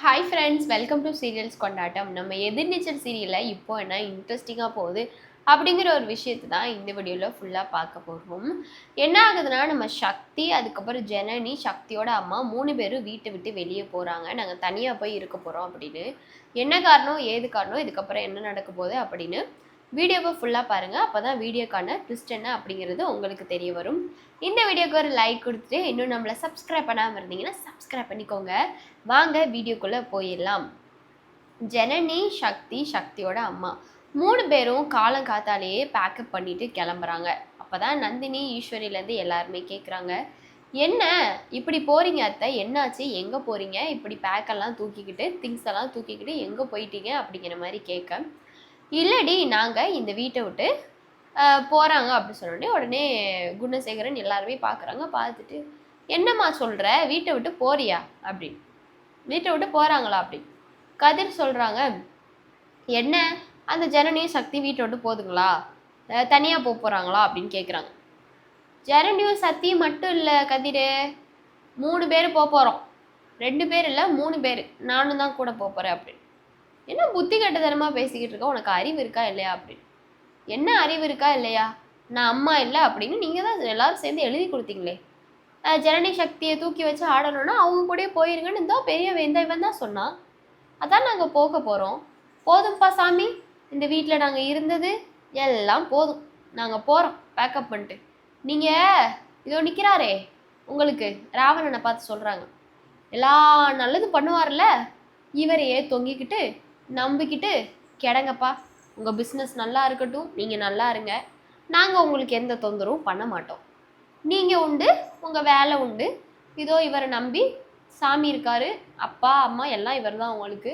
Hi friends, welcome to serials கொண்டாட்டம். நம்ம எதிர்நீச்சல் சீரியலில் இப்போ என்ன இன்ட்ரெஸ்டிங்காக போகுது அப்படிங்கிற ஒரு விஷயத்தை தான் இந்த வீடியோவில் ஃபுல்லாக பார்க்க போகிறோம். என்ன ஆகுதுன்னா, நம்ம சக்தி, அதுக்கப்புறம் ஜனனி, சக்தியோட அம்மா 3 பேரும் வீட்டை விட்டு வெளியே போகிறாங்க. நாங்கள் தனியாக போய் இருக்க போகிறோம் அப்படின்னு. என்ன காரணம், ஏது காரணம், இதுக்கப்புறம் என்ன நடக்க போகுது அப்படின்னு வீடியோவை ஃபுல்லாக பாருங்கள். அப்போ தான் வீடியோக்கான ட்விஸ்ட் என்ன அப்படிங்கிறது உங்களுக்கு தெரிய வரும். இந்த வீடியோக்கு ஒரு லைக் கொடுத்துட்டு இன்னும் நம்மளை சப்ஸ்கிரைப் பண்ணாமல் இருந்தீங்கன்னா சப்ஸ்கிரைப் பண்ணிக்கோங்க. வாங்க வீடியோக்குள்ளே போயிடலாம். ஜனனி, சக்தி, சக்தியோட அம்மா 3 பேரும் காலங்காத்தாலேயே பேக்கப் பண்ணிட்டு கிளம்புறாங்க. அப்போ தான் நந்தினி, ஈஸ்வரியிலேருந்து எல்லாருமே கேட்குறாங்க, என்ன இப்படி போகிறீங்க அத்தை, என்னாச்சு, எங்கே போகிறீங்க, இப்படி பேக்கெல்லாம் தூக்கிக்கிட்டு, திங்ஸ் எல்லாம் தூக்கிக்கிட்டு எங்கே போயிட்டீங்க அப்படிங்கிற மாதிரி கேட்க, இல்லடி நாங்கள் இந்த வீட்டை விட்டு போகிறாங்க அப்படி சொன்னோடனே உடனே குணசேகரன் எல்லாருமே பார்க்குறாங்க. பார்த்துட்டு, என்னம்மா சொல்கிற, வீட்டை விட்டு போறியா அப்படின்னு, வீட்டை விட்டு போகிறாங்களா அப்படின்னு கதிர் சொல்கிறாங்க, என்ன அந்த ஜனனியும் சக்தி வீட்டை விட்டு போகுதுங்களா, தனியாக போக போகிறாங்களா அப்படின்னு கேட்குறாங்க. ஜனனியும் சக்தி மட்டும் இல்லை கதிர், 3 பேர் போக போகிறோம். 2 பேர் இல்லை 3 பேர், நானும் தான் கூட போக போகிறேன் அப்படின்னு. என்ன புத்தி கட்டுத்தனமாக பேசிக்கிட்டு இருக்க, உனக்கு அறிவு இருக்கா இல்லையா அப்படின்னு. என்ன அறிவு இருக்கா இல்லையா, நான் அம்மா இல்லை அப்படின்னு நீங்கள் தான் எல்லாரும் சேர்ந்து எழுதி கொடுத்தீங்களே, ஜனனி சக்தியை தூக்கி வச்சு ஆடணும்னா அவங்க கூட போயிருங்கன்னு இந்த பெரிய இவன் தான் சொன்னான். அதான் நாங்கள் போக போகிறோம். போதும்ப்பா சாமி, இந்த வீட்டில் நாங்கள் இருந்தது எல்லாம் போதும், நாங்கள் போகிறோம் பேக்கப் பண்ணிட்டு. நீங்கள் இதோ நிற்கிறாரே உங்களுக்கு ராவணனை பார்த்து சொல்கிறாங்க, எல்லா நல்லதும் பண்ணுவார்ல, இவரையே தொங்கிக்கிட்டு நம்பிக்கிட்டு கிடங்கப்பா, உங்கள் பிஸ்னஸ் நல்லா இருக்கட்டும், நீங்கள் நல்லா இருங்க, நாங்கள் உங்களுக்கு எந்த தொந்தரவும் பண்ண மாட்டோம், நீங்கள் உண்டு உங்கள் வேலை உண்டு, இதோ இவரை நம்பி சாமி இருக்காரு, அப்பா அம்மா எல்லாம் இவர் தான், உங்களுக்கு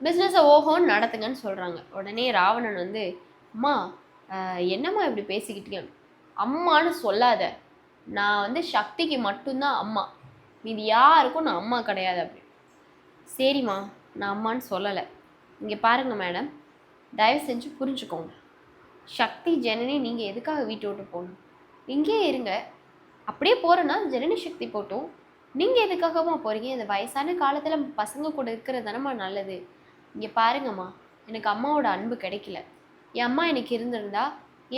பிஸ்னஸை ஓஹோன்னு நடத்துங்கன்னு சொல்கிறாங்க. உடனே ராவணன் வந்து, அம்மா என்னம்மா இப்படி பேசிக்கிட்டீங்க, அம்மானு சொல்லாத, நான் வந்து சக்திக்கு மட்டும்தான் அம்மா, மீது யாருக்கும் நான் அம்மா கிடையாது அப்படி. சரிம்மா, நான் அம்மான்னு சொல்லலை, இங்கே பாருங்கள் மேடம், தயவு செஞ்சு புரிஞ்சுக்கோங்க, சக்தி ஜனனி நீங்கள் எதுக்காக வீட்டை விட்டு போகணும், இங்கேயே இருங்க, அப்படியே போகிறேன்னா ஜனனி சக்தி போட்டும், நீங்கள் எதுக்காகமா போகிறீங்க, இந்த வயசான காலத்தில் பசங்க கூட இருக்கிறது தானம்மா நல்லது. இங்கே பாருங்கம்மா, எனக்கு அம்மாவோட அன்பு கிடைக்கல, என் அம்மா எனக்கு இருந்திருந்தா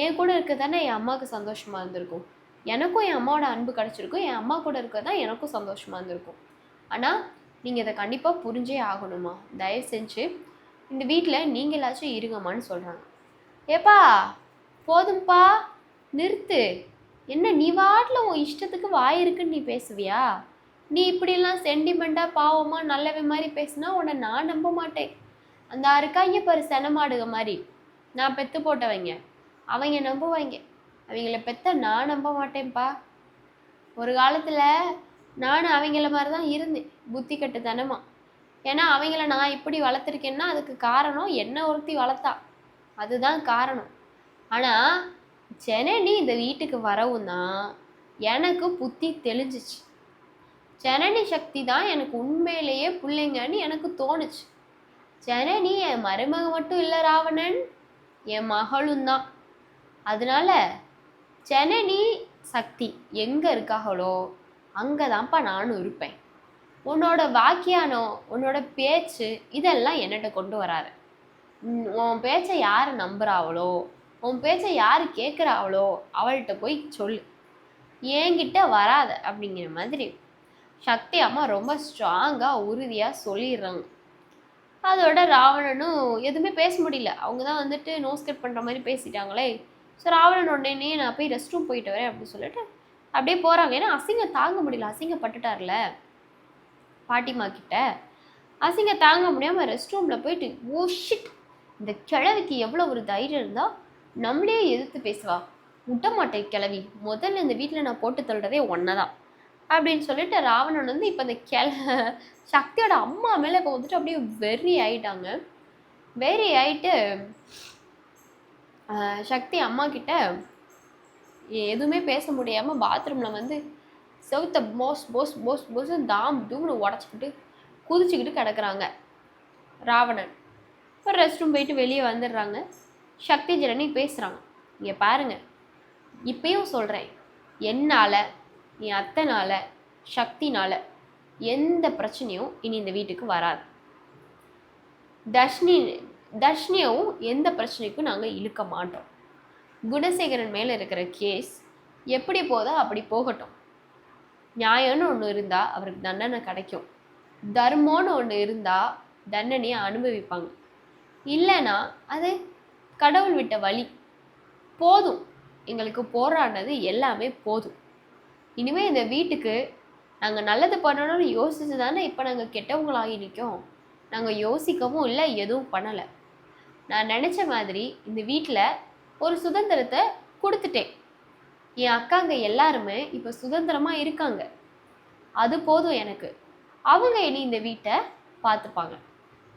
என் கூட இருக்க தானே என் அம்மாவுக்கு சந்தோஷமாக இருந்திருக்கும், எனக்கும் என் அம்மாவோட அன்பு கிடச்சிருக்கும், என் அம்மா கூட இருக்க தான் எனக்கும் சந்தோஷமாக இருந்திருக்கும். ஆனால் நீங்கள் இதை கண்டிப்பாக புரிஞ்சே ஆகணுமா, தயவு செஞ்சு இந்த வீட்டில் நீங்களாச்சும் இருங்கம்மான்னு சொல்கிறாங்க. ஏப்பா போதும்ப்பா, நிறுத்து, என்ன நீ வாட்டில் உன் இஷ்டத்துக்கு வாய் இருக்குன்னு நீ பேசுவியா, நீ இப்படிலாம் சென்டிமெண்ட்டாக பாவமாக நல்லவே மாதிரி பேசுனா உன்னை நான் நம்ப மாட்டேன். அந்த இருக்காங்க பாரு செனமாடுக மாதிரி, நான் பெற்று போட்டவங்க அவங்க நம்புவாங்க, அவங்கள பெற்ற நான் நம்ப மாட்டேன்ப்பா. ஒரு காலத்தில் நான் அவங்கள மாதிரி தான் இருந்தேன், புத்தி கட்டுத்தனமா. ஏன்னா அவங்கள நான் இப்படி வளர்த்துருக்கேன்னா அதுக்கு காரணம் என்ன ஒருத்தி வளர்த்தா, அதுதான் காரணம். ஆனால் ஜனனி இந்த வீட்டுக்கு வரவும் தான் எனக்கு புத்தி தெளிஞ்சிச்சு, ஜனனி சக்தி தான் எனக்கு உண்மையிலேயே பிள்ளைங்கன்னு எனக்கு தோணுச்சு. ஜனனி என் மருமக மட்டும் இல்லை ராவணன், என் மகளும் தான். அதனால ஜனனி சக்தி எங்கே இருக்காங்களோ அங்கே தான்ப்பா நானும் இருப்பேன். உன்னோட வாக்கியானம், உன்னோட பேச்சு இதெல்லாம் என்னட்ட கொண்டு வராது. உன் பேச்சை யார் நம்புகிறாவளோ, உன் பேச்சை யார் கேட்குறாவளோ அவள்கிட்ட போய் சொல்லு, என்கிட்ட வராத அப்படிங்கிற மாதிரி சக்தி அம்மா ரொம்ப ஸ்ட்ராங்காக உறுதியாக சொல்லிடுறாங்க. அதோட ராவணனும் எதுவுமே பேச முடியல, அவங்க தான் வந்துட்டு நோஸ்கட் பண்ணுற மாதிரி பேசிட்டாங்களே. ஸோ ராவணன் உடனே நான் போய் ரெஸ்ட் ரூம் போயிட்டு வரேன் அப்படின்னு சொல்லிட்டு அப்படியே போகிறாங்க. ஏன்னா அசிங்கம் தாங்க முடியல, அசிங்கப்பட்டுட்டார்ல பாட்டிமா கிட்ட, அசிங்க தாங்க முடியாமல் ரெஸ்ட் ரூமில் போயிட்டு, ஓ ஷிட், இந்த கிழவிக்கு எவ்வளோ ஒரு தைரியம் இருந்தால் நம்மளே எதிர்த்து பேசுவா, விட்ட மாட்டேன் கிழவி, முதல்ல இந்த வீட்டில் நான் போட்டு தள்ளுறதே ஒன்றை தான் அப்படின்னு சொல்லிட்டு ராவணன் வந்து இப்போ இந்த சக்தியோட அம்மா மேலே இப்போ வந்துட்டு அப்படியே வெறி ஆயிட்டாங்க. வெறி ஆயிட்டு சக்தி அம்மா கிட்ட எதுவுமே பேச முடியாமல் பாத்ரூமில் வந்து செவுத்த போஸ் போஸ் போஸ் போஸ் தாம் தூம்னு உடச்சிக்கிட்டு குதிச்சுக்கிட்டு கிடக்குறாங்க ராவணன். இப்போ ரெஸ்ட் ரூம் போயிட்டு வெளியே வந்துடுறாங்க. சக்தி ஜனனி பேசுகிறாங்க, இங்கே பாருங்க, இப்பயும் சொல்கிறேன், என்னால், என் அத்தைனால, சக்தினால் எந்த பிரச்சனையும் இனி இந்த வீட்டுக்கு வராது. தர்ஷினியவும் எந்த பிரச்சனைக்கும் நாங்கள் இழுக்க மாட்டோம். குணசேகரன் மேலே இருக்கிற கேஸ் எப்படி போதோ அப்படி போகட்டும். நியாயம்னு ஒன்று இருந்தால் அவருக்கு தண்டனை கிடைக்கும். தர்மம்னு ஒன்று இருந்தால் தண்டனையை அனுபவிப்பாங்க. இல்லைன்னா அது கடவுள் விட்ட வழி. போதும், எங்களுக்கு போராடினது எல்லாமே போதும். இனிமேல் இந்த வீட்டுக்கு நாங்கள் நல்லது பண்ணணும்னு யோசிச்சு தானே இப்போ நாங்கள் கெட்டவங்களாகி நிற்கோம். நாங்கள் யோசிக்கவும் இல்லை, எதுவும் பண்ணலை. நான் நினச்ச மாதிரி இந்த வீட்டில் ஒரு சுதந்திரத்தை கொடுத்துட்டேன். என் அக்காங்க எல்லாருமே இப்போ சுதந்திரமாக இருக்காங்க. அது போதும் எனக்கு. அவங்க இனி இந்த வீட்டை பார்த்துப்பாங்க.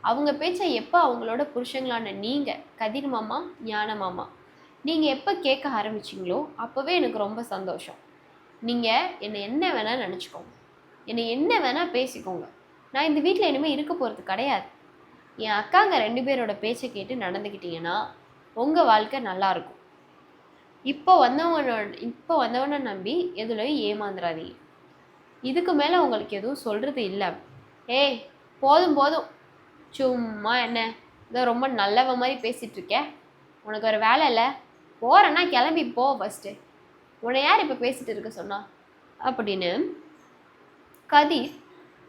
அவங்க பேச்சை எப்போ அவங்களோட புருஷங்களான நீங்கள், கதிர் மாமா, ஞான மாமா, நீங்கள் எப்போ கேட்க ஆரம்பிச்சிங்களோ அப்போவே எனக்கு ரொம்ப சந்தோஷம். நீங்கள் என்னை என்ன வேணால் நினச்சிக்கோங்க, என்னை என்ன வேணால் பேசிக்கோங்க. நான் இந்த வீட்டில் இனிமேல் இருக்க போகிறது கிடையாது. என் அக்காங்க 2 பேரோட பேச்சை கேட்டு நடந்துக்கிட்டீங்கன்னா உங்கள் வாழ்க்கை நல்லாயிருக்கும். இப்போ வந்தவனை நம்பி எதுலையும் ஏமாந்துடாதீங்க. இதுக்கு மேலே உங்களுக்கு எதுவும் சொல்கிறது இல்லை. ஏய், போதும் போதும், சும்மா என்ன இதோ ரொம்ப நல்லவ மாதிரி பேசிகிட்டு இருக்கேன். உனக்கு ஒரு வேலை இல்லை, போகிறேன்னா கிளம்பி போ ஃபஸ்ட்டு. உன்னை யார் இப்போ பேசிகிட்டு இருக்க சொன்னா அப்படின்னு கதிர்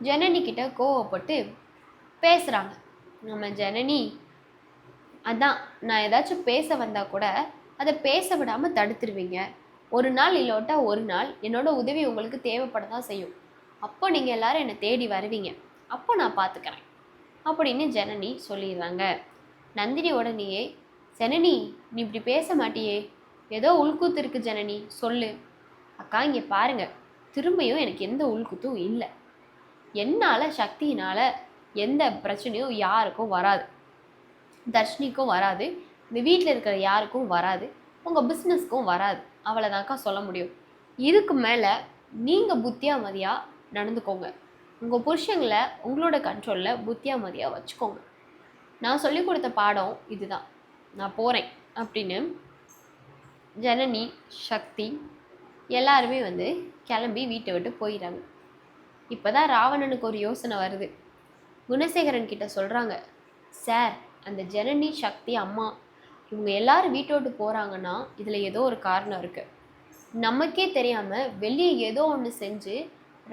ஜனனி கிட்ட கோவப்பட்டு பேசுகிறாங்க. நம்ம ஜனனி, அதான் நான் ஏதாச்சும் பேச வந்தால் கூட அதை பேச விடாமல் தடுத்துருவீங்க. ஒரு நாள் இல்லோட்டா ஒரு நாள் என்னோட உதவி உங்களுக்கு தேவைப்பட தான் செய்யும். அப்போ நீங்கள் எல்லாரும் என்னை தேடி வருவீங்க, அப்போ நான் பார்த்துக்கிறேன் அப்படின்னு ஜனனி சொல்லிடுறாங்க. நந்தினி உடனேயே, ஜனனி நீ இப்படி பேச மாட்டியே, ஏதோ உள்கூத்து இருக்கு ஜனனி, சொல்லு. அக்கா இங்கே பாருங்க, திரும்பியும் எனக்கு எந்த உள்கூத்தும் இல்லை. என்னால் சக்தியினால் எந்த பிரச்சனையும் யாருக்கும் வராது, தர்ஷினிக்கும் வராது, இந்த வீட்டில் இருக்கிற யாருக்கும் வராது, உங்கள் பிஸ்னஸ்க்கும் வராது. அவ்வளோதான்க்கா சொல்ல முடியும். இதுக்கு மேலே நீங்கள் புத்தியாமதியாக நடந்துக்கோங்க. உங்கள் புருஷங்களை உங்களோட கண்ட்ரோலில் புத்தியாமதியாக வச்சுக்கோங்க. நான் சொல்லி கொடுத்த பாடம் இதுதான், நான் போகிறேன் அப்படின்னு ஜனனி, சக்தி எல்லாருமே கிளம்பி வீட்டை விட்டு போயிடுறாங்க. இப்போ தான் ராவணனுக்கு ஒரு யோசனை வருது. குணசேகரன் கிட்ட சொல்கிறாங்க, சார் அந்த ஜனனி, சக்தி அம்மா இவங்க எல்லாரும் வீட்டை விட்டு போகிறாங்கன்னா இதில் ஏதோ ஒரு காரணம் இருக்குது. நமக்கே தெரியாமல் வெளியே ஏதோ ஒன்று செஞ்சு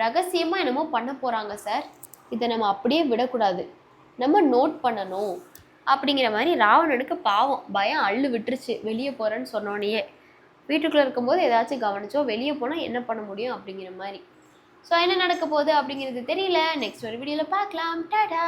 ரகசியமாக என்னமோ பண்ண போகிறாங்க சார். இதை நம்ம அப்படியே விடக்கூடாது, நம்ம நோட் பண்ணணும் அப்படிங்கிற மாதிரி ராவணனுக்கு பாவம் பயம் அள்ளு விட்டுருச்சு. வெளியே போகிறேன்னு சொன்னோன்னே வீட்டுக்குள்ளே இருக்கும்போது ஏதாச்சும் கவனிச்சோ, வெளியே போனால் என்ன பண்ண முடியும் அப்படிங்கிற மாதிரி. ஸோ என்ன நடக்க போகுது அப்படிங்கிறது தெரியல. நெக்ஸ்ட் ஒரு வீடியோவில் பார்க்கலாம். டாடா.